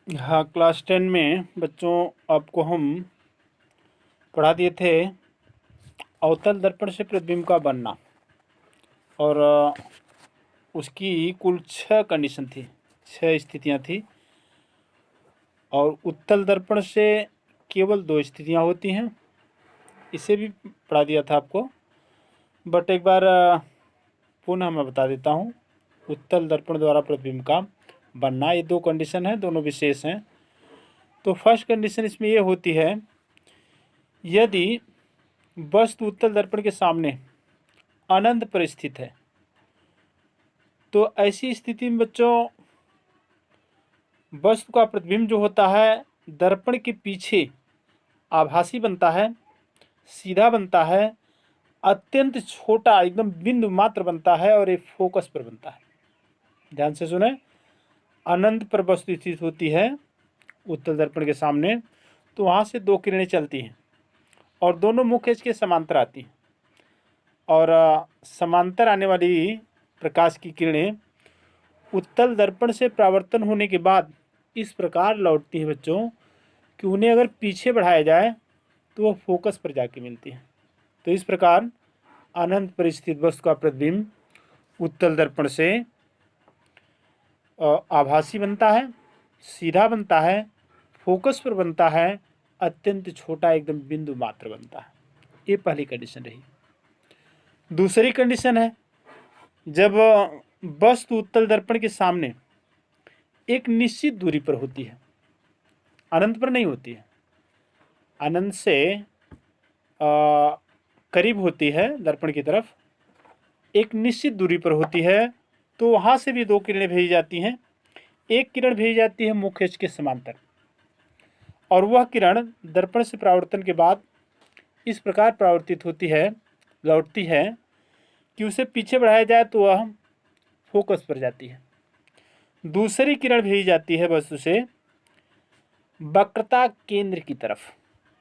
हाँ, क्लास 10 में बच्चों आपको हम पढ़ा दिए थे अवतल दर्पण से प्रतिबिंब का बनना। और उसकी कुल 6 कंडीशन थी, 6 स्थितियां थी। और उत्तल दर्पण से केवल 2 स्थितियां होती हैं, इसे भी पढ़ा दिया था आपको। बट एक बार पुनः मैं बता देता हूँ। उत्तल दर्पण द्वारा प्रतिबिंब का बनना, ये 2 कंडीशन है, दोनों विशेष हैं। तो फर्स्ट कंडीशन इसमें ये होती है, यदि वस्तु उत्तल दर्पण के सामने अनंत पर स्थित है, तो ऐसी स्थिति में बच्चों वस्तु का प्रतिबिंब जो होता है दर्पण के पीछे आभासी बनता है, सीधा बनता है, अत्यंत छोटा एकदम बिंदु मात्र बनता है और एक फोकस पर बनता है। ध्यान से सुने, अनंत पर वस्तु स्थित होती है उत्तल दर्पण के सामने, तो वहाँ से 2 किरणें चलती हैं और दोनों मुख इसके समांतर आती हैं। और समांतर आने वाली प्रकाश की किरणें उत्तल दर्पण से परावर्तन होने के बाद इस प्रकार लौटती है बच्चों कि उन्हें अगर पीछे बढ़ाया जाए तो वो फोकस पर जाके मिलती है। तो इस प्रकार अनंत पर स्थित वस्तु का प्रतिबिंब उत्तल दर्पण से आभासी बनता है, सीधा बनता है, फोकस पर बनता है, अत्यंत छोटा एकदम बिंदु मात्र बनता है। ये पहली कंडीशन रही। दूसरी कंडीशन है, जब वस्तु उत्तल दर्पण के सामने एक निश्चित दूरी पर होती है, अनंत पर नहीं होती है, अनंत से करीब होती है दर्पण की तरफ, एक निश्चित दूरी पर होती है, तो वहाँ से भी 2 किरणें भेजी जाती हैं। एक किरण भेजी जाती है मुख्य अक्ष के समांतर, और वह किरण दर्पण से परावर्तन के बाद इस प्रकार परावर्तित होती है, लौटती है कि उसे पीछे बढ़ाया जाए तो वह फोकस पर जाती है। दूसरी किरण भेजी जाती है वस्तु से वक्रता केंद्र की तरफ,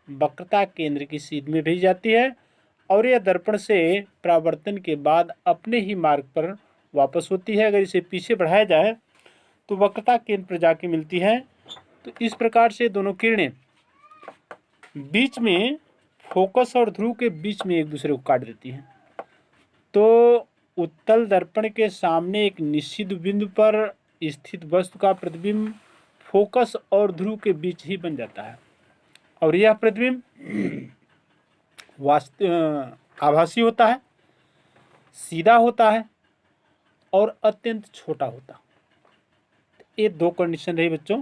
वक्रता केंद्र की सीध में भेजी जाती है और यह दर्पण से परावर्तन के बाद अपने ही मार्ग पर वापस होती है। अगर इसे पीछे बढ़ाया जाए तो वक्रता केंद्र पर जाके मिलती है। तो इस प्रकार से दोनों किरणें बीच में, फोकस और ध्रुव के बीच में एक दूसरे को काट देती हैं। तो उत्तल दर्पण के सामने एक निश्चित बिंदु पर स्थित वस्तु का प्रतिबिंब फोकस और ध्रुव के बीच ही बन जाता है, और यह प्रतिबिंब आभासी होता है, सीधा होता है और अत्यंत छोटा होता। ये 2 कंडीशन रही बच्चों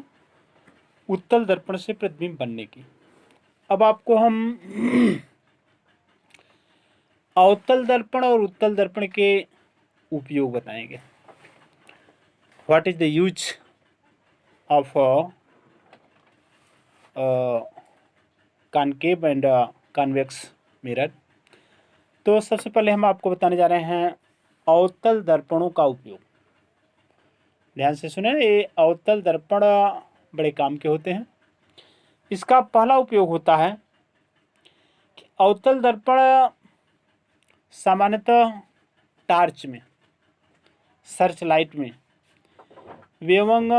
उत्तल दर्पण से प्रतिबिंब बनने की। अब आपको हम अवतल दर्पण और उत्तल दर्पण के उपयोग बताएंगे। What is the use of concave and convex mirror. तो सबसे पहले हम आपको बताने जा रहे हैं अवतल दर्पणों का उपयोग। ध्यान से सुने, ये अवतल दर्पण बड़े काम के होते हैं। इसका पहला उपयोग होता है कि अवतल दर्पण सामान्यतः टार्च में, सर्च लाइट में एवं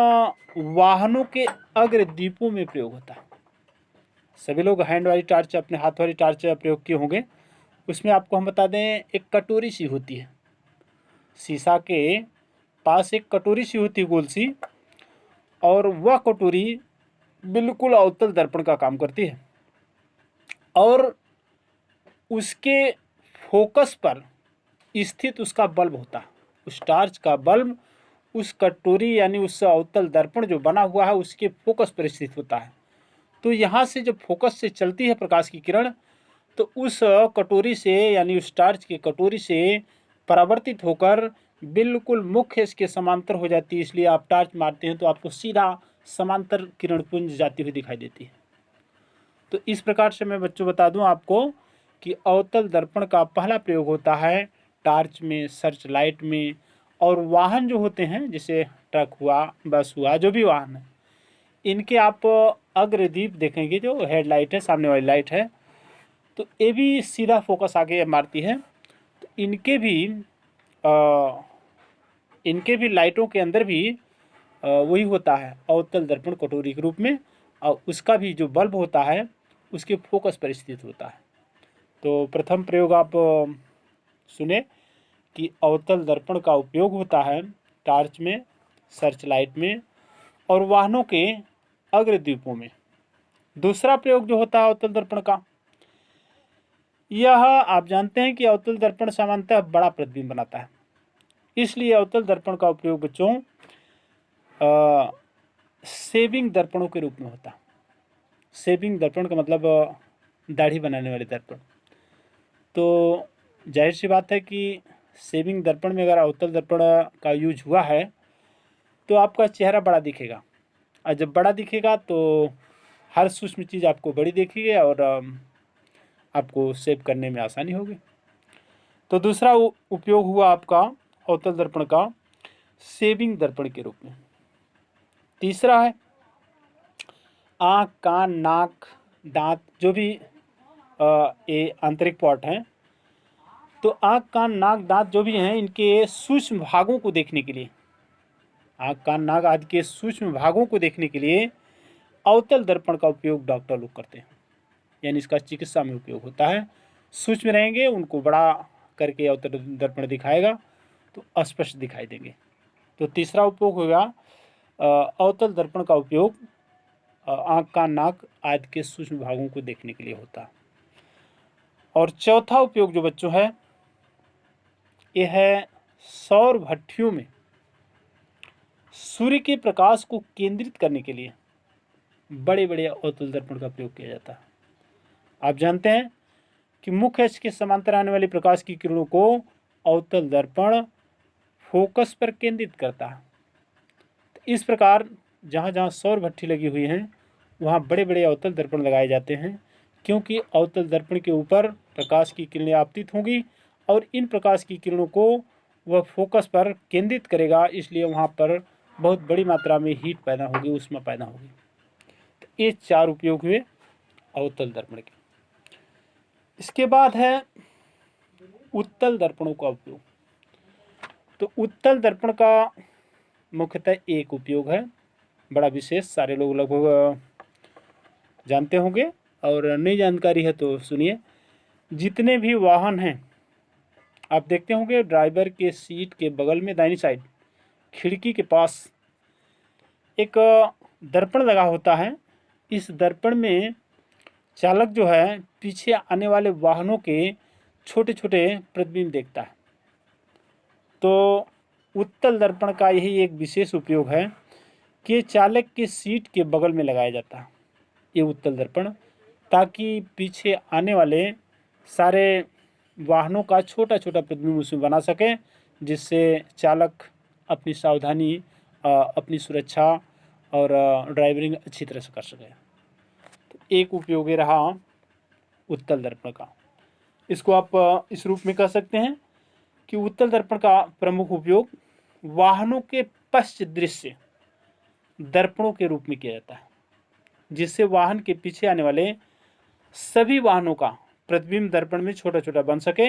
वाहनों के अग्रदीपों में प्रयोग होता है। सभी लोग हैंड वाली टार्च, अपने हाथ वाली टार्च प्रयोग किए होंगे। उसमें आपको हम बता दें, एक कटोरी सी होती है, शीशा के पास एक कटोरी सी होती है गोल सी, और वह कटोरी बिल्कुल अवतल दर्पण का काम करती है। और उसके फोकस पर स्थित उसका बल्ब होता है, उस टार्च का बल्ब उस कटोरी यानी उस अवतल दर्पण जो बना हुआ है उसके फोकस पर स्थित होता है। तो यहाँ से जब फोकस से चलती है प्रकाश की किरण, तो उस कटोरी से यानी उस टार्च की कटोरी से परावर्तित होकर बिल्कुल मुख्य इसके समांतर हो जाती है। इसलिए आप टार्च मारते हैं तो आपको सीधा समांतर किरण पुंज जाती हुई दिखाई देती है। तो इस प्रकार से मैं बच्चों बता दूं आपको कि अवतल दर्पण का पहला प्रयोग होता है टार्च में, सर्च लाइट में, और वाहन जो होते हैं जैसे ट्रक हुआ, बस हुआ, जो भी वाहन है, इनके आप अग्रदीप देखेंगे, जो हेडलाइट है, सामने वाली लाइट है, तो ये भी सीधा फोकस आगे मारती है। तो इनके भी लाइटों के अंदर भी वही होता है अवतल दर्पण कटोरी के रूप में, और उसका भी जो बल्ब होता है उसके फोकस पर स्थित होता है। तो प्रथम प्रयोग आप सुने कि अवतल दर्पण का उपयोग होता है टार्च में, सर्च लाइट में और वाहनों के अग्रदीपों में। दूसरा प्रयोग जो होता है अवतल दर्पण का, यह आप जानते हैं कि अवतल दर्पण सामान्यतः बड़ा प्रतिबिंब बनाता है, इसलिए अवतल दर्पण का उपयोग बच्चों सेविंग दर्पणों के रूप में होता है। सेविंग दर्पण का मतलब दाढ़ी बनाने वाले दर्पण। तो जाहिर सी बात है कि सेविंग दर्पण में अगर अवतल दर्पण का यूज हुआ है तो आपका चेहरा बड़ा दिखेगा, और जब बड़ा दिखेगा तो हर सूक्ष्म चीज़ आपको बड़ी दिखेगी और आपको सेव करने में आसानी होगी। तो दूसरा उपयोग हुआ आपका अवतल दर्पण का सेविंग दर्पण के रूप में। तीसरा है आँख, कान, नाक, दांत, जो भी ये आंतरिक पार्ट हैं, तो आँख, कान, नाक, दांत जो भी हैं, इनके सूक्ष्म भागों को देखने के लिए, आँख, कान, नाक आदि के सूक्ष्म भागों को देखने के लिए अवतल दर्पण का उपयोग डॉक्टर लोग करते हैं, यानी इसका चिकित्सा में उपयोग होता है। सूक्ष्म रहेंगे उनको बड़ा करके अवतल दर्पण दिखाएगा तो स्पष्ट दिखाई देंगे। तो तीसरा उपयोग होगा अवतल दर्पण का उपयोग आँख, कान, नाक आदि के सूक्ष्म भागों को देखने के लिए होता है। और चौथा उपयोग जो बच्चों है, यह है सौर भट्ठियों में सूर्य के प्रकाश को केंद्रित करने के लिए बड़े बड़े अवतल दर्पण का प्रयोग किया जाता है। आप जानते हैं कि मुख्य अक्ष के समांतर आने वाली प्रकाश की किरणों को अवतल दर्पण फोकस पर केंद्रित करता है। तो इस प्रकार जहाँ जहाँ सौर भट्ठी लगी हुई हैं वहाँ बड़े बड़े अवतल दर्पण लगाए जाते हैं, क्योंकि अवतल दर्पण के ऊपर प्रकाश की किरणें आपतित होंगी और इन प्रकाश की किरणों को वह फोकस पर केंद्रित करेगा, इसलिए वहाँ पर बहुत बड़ी मात्रा में हीट पैदा होगी, ऊष्मा पैदा होगी। तो ये चार उपयोग हुए अवतल दर्पण के। इसके बाद है उत्तल दर्पणों का उपयोग। तो उत्तल दर्पण का मुख्यतः एक उपयोग है, बड़ा विशेष, सारे लोग लगभग जानते होंगे, और नई जानकारी है तो सुनिए। जितने भी वाहन हैं आप देखते होंगे, ड्राइवर के सीट के बगल में दाहिनी साइड खिड़की के पास एक दर्पण लगा होता है। इस दर्पण में चालक जो है पीछे आने वाले वाहनों के छोटे छोटे प्रतिबिंब देखता है। तो उत्तल दर्पण का यही एक विशेष उपयोग है कि चालक के सीट के बगल में लगाया जाता है ये उत्तल दर्पण, ताकि पीछे आने वाले सारे वाहनों का छोटा छोटा प्रतिबिंब उसमें बना सके, जिससे चालक अपनी सावधानी, अपनी सुरक्षा और ड्राइविंग अच्छी तरह से कर सके। तो एक उपयोग ये रहा उत्तल दर्पण का। इसको आप इस रूप में कह सकते हैं कि उत्तल दर्पण का प्रमुख उपयोग वाहनों के पश्च दृश्य दर्पणों के रूप में किया जाता है, जिससे वाहन के पीछे आने वाले सभी वाहनों का प्रतिबिंब दर्पण में छोटा छोटा बन सके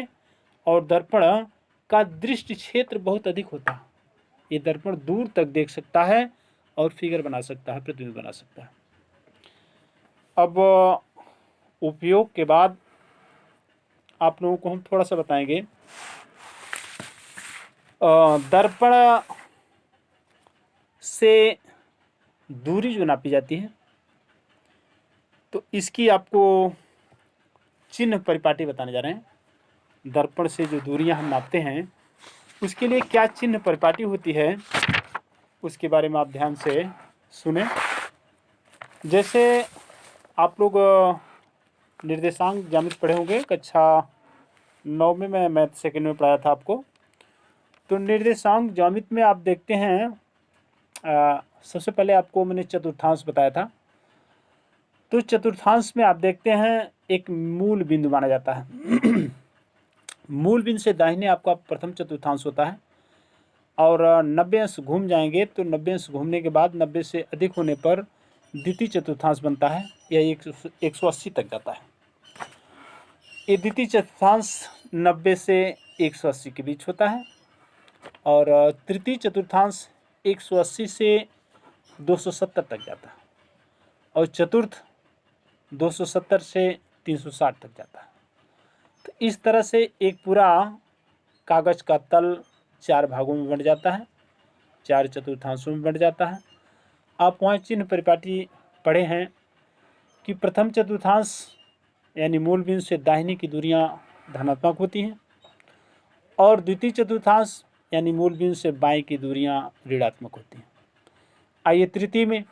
और दर्पण का दृष्टि क्षेत्र बहुत अधिक होता है। ये दर्पण दूर तक देख सकता है और फिगर बना सकता है, प्रतिबिंब बना सकता है। अब उपयोग के बाद आप लोगों को हम थोड़ा सा बताएंगे दर्पण से दूरी जो नापी जाती है, तो इसकी आपको चिन्ह परिपाटी बताने जा रहे हैं। दर्पण से जो दूरियां हम नापते हैं उसके लिए क्या चिन्ह परिपाटी होती है, उसके बारे में आप ध्यान से सुने। जैसे आप लोग निर्देशांक ज्यामिति पढ़े होंगे, कक्षा 9 में मैं मैथ सेकेंड में पढ़ाया था आपको। तो निर्देशांक ज्यामिति में आप देखते हैं सबसे पहले आपको मैंने चतुर्थांश बताया था। तो चतुर्थांश में आप देखते हैं एक मूल बिंदु माना जाता है। मूल बिंदु से दाहिने आपका प्रथम चतुर्थांश होता है, और 90 अंश घूम जाएंगे तो 90 अंश घूमने के बाद 90 से अधिक होने पर द्वितीय चतुर्थांश बनता है, यह 180 तक जाता है। ये द्वितीय चतुर्थांश 90 से 180 के बीच होता है, और तृतीय चतुर्थांश 180 से 270 तक जाता है और चतुर्थ 270 से 360 तक जाता है। तो इस तरह से एक पूरा कागज का तल 4 भागों में बंट जाता है, 4 चतुर्थांशों में बंट जाता है। आप वहाँ चिन्ह परिपाटी पढ़े हैं कि प्रथम चतुर्थांश यानी मूल बिंदु से दाहिने की दूरियां धनात्मक होती हैं और द्वितीय चतुर्थांश यानी मूल बिंदु से बाएं की दूरियां ऋणात्मक होती हैं। आइए तृतीय में,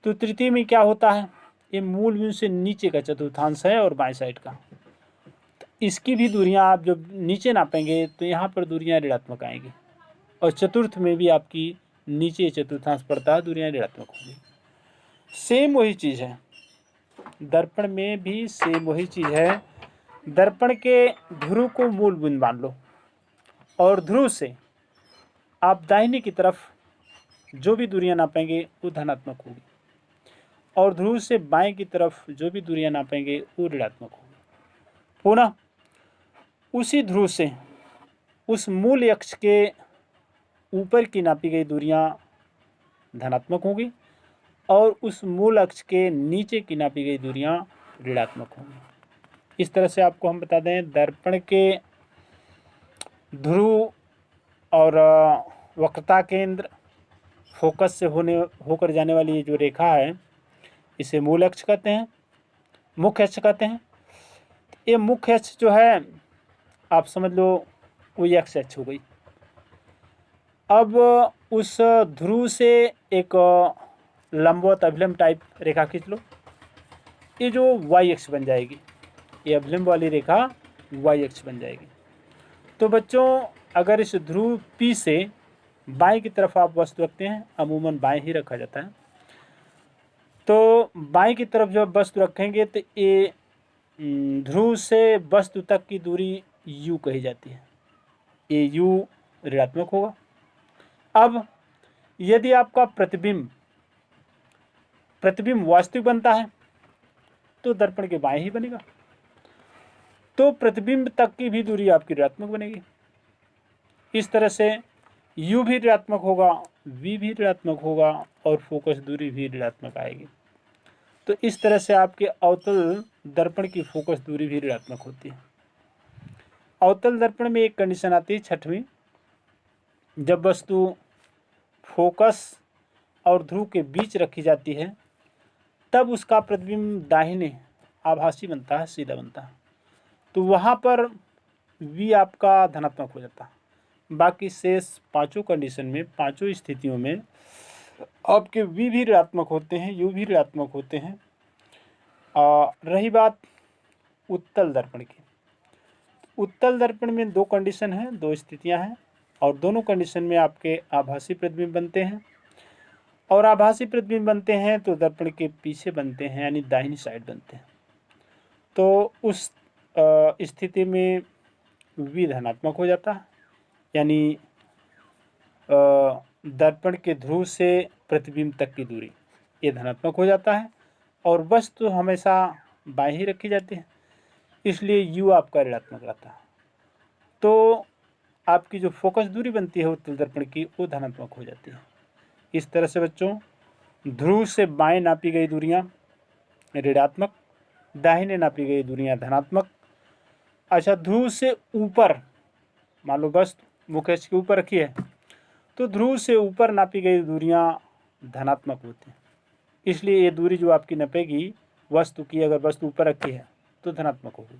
तो तृतीय में क्या होता है, ये मूल बिंदु से नीचे का चतुर्थांश है और बाएं साइड का, तो इसकी भी दूरियां आप जब नीचे नापेंगे तो यहाँ पर दूरियां ऋणात्मक आएंगी और चतुर्थ में भी आपकी नीचे चतुर्थांश पड़ता है, दूरियां ऋणात्मक होंगी। सेम वही चीज़ है, दर्पण में भी सेम वही चीज़ है। दर्पण के ध्रुव को मूल बिंदु मान लो और ध्रुव से आप दाहिने की तरफ जो भी दूरियां नापेंगे वो धनात्मक होगी और ध्रुव से बाएं की तरफ जो भी दूरियां नापेंगे वो ऋणात्मक होगी। पुनः उसी ध्रुव से उस मूल अक्ष के ऊपर की नापी गई दूरियां धनात्मक होंगी और उस मूल अक्ष के नीचे की नापी गई दूरियां ऋणात्मक होंगी। इस तरह से आपको हम बता दें, दर्पण के ध्रुव और वक्रता केंद्र फोकस से होकर जाने वाली ये जो रेखा है इसे मूल अक्ष कहते हैं, मुख्य अक्ष कहते हैं। ये मुख्य अक्ष जो है आप समझ लो वो एक्स अक्ष हो गई। अब उस ध्रुव से एक लंबवत अभिलंब टाइप रेखा खींच लो, ये जो वाई अक्ष बन जाएगी, ये अभिलंब वाली रेखा वाई अक्ष बन जाएगी। तो बच्चों अगर इस ध्रुव P से बाएं की तरफ आप वस्तु रखते हैं, अमूमन बाएं ही रखा जाता है, तो बाएं की तरफ जब वस्तु रखेंगे तो ये ध्रुव से वस्तु तक की दूरी u कही जाती है, ये u ऋणात्मक होगा। अब यदि आपका प्रतिबिंब वास्तविक बनता है तो दर्पण के बाएं ही बनेगा, तो प्रतिबिंब तक की भी दूरी आपकी ऋणात्मक बनेगी। इस तरह से u भी ऋणात्मक होगा, v भी ऋणात्मक होगा और फोकस दूरी भी ऋणात्मक आएगी। तो इस तरह से आपके अवतल दर्पण की फोकस दूरी भी ऋणात्मक होती है। अवतल दर्पण में एक कंडीशन आती है, छठवीं, जब वस्तु फोकस और ध्रुव के बीच रखी जाती है तब उसका प्रतिबिंब दाहिने आभासी बनता है, सीधा बनता है, तो वहाँ पर v आपका धनात्मक हो जाता है। बाकी शेष पांचों कंडीशन में, पांचों स्थितियों में आपके v भी ऋणात्मक होते हैं, u भी ऋणात्मक होते हैं। रही बात उत्तल दर्पण की, उत्तल दर्पण में दो कंडीशन हैं, दो स्थितियां हैं और दोनों कंडीशन में आपके आभासी प्रतिबिंब बनते हैं और आभासी प्रतिबिंब बनते हैं तो दर्पण के पीछे बनते हैं, यानी दाहिनी साइड बनते हैं। तो उस स्थिति में v धनात्मक हो जाता है, यानी दर्पण के ध्रुव से प्रतिबिंब तक की दूरी ये धनात्मक हो जाता है और वस्तु हमेशा बाएं ही रखी जाती है, इसलिए u आपका ऋणात्मक रहता है। तो आपकी जो फोकस दूरी बनती है उत्तल दर्पण की वो धनात्मक हो जाती है। इस तरह से बच्चों ध्रुव से बाएं नापी गई दूरियां ऋणात्मक, दाहिने नापी गई दूरियां धनात्मक। अच्छा, ध्रुव से ऊपर मान लो वस्तु मुख्य अक्ष के ऊपर रखी है तो ध्रुव से ऊपर नापी गई दूरियां धनात्मक होती हैं, इसलिए ये दूरी जो आपकी नपेगी वस्तु की, अगर वस्तु ऊपर रखी है तो धनात्मक होगी।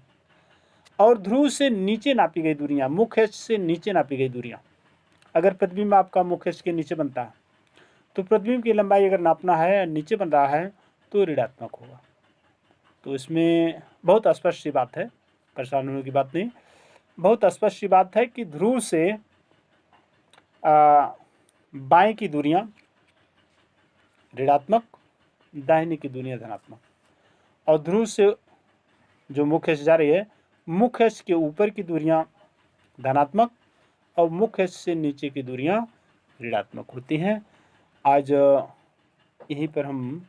और ध्रुव से नीचे नापी गई दूरियां, मुख्य अक्ष से नीचे नापी गई दूरियां, अगर प्रतिबिंब आपका मुख्य अक्ष के नीचे बनता है तो प्रतिबिंब की लंबाई अगर नापना है, नीचे बन रहा है तो ऋणात्मक होगा। तो इसमें बहुत स्पष्ट सी बात है, परेशान होने की बात नहीं, बहुत स्पष्ट सी बात है कि ध्रुव से बाएं की दूरियां ऋणात्मक, दाहिने की दूरियां धनात्मक और ध्रुव से जो मुख्य अक्ष जा रही है, मुख्य अक्ष के ऊपर की दूरियां धनात्मक और मुख्य अक्ष से नीचे की दूरियां ऋणात्मक होती हैं। आज यहीं पर हम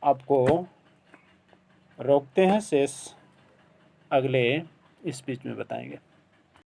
आपको रोकते हैं, शेष अगले स्पीच में बताएंगे।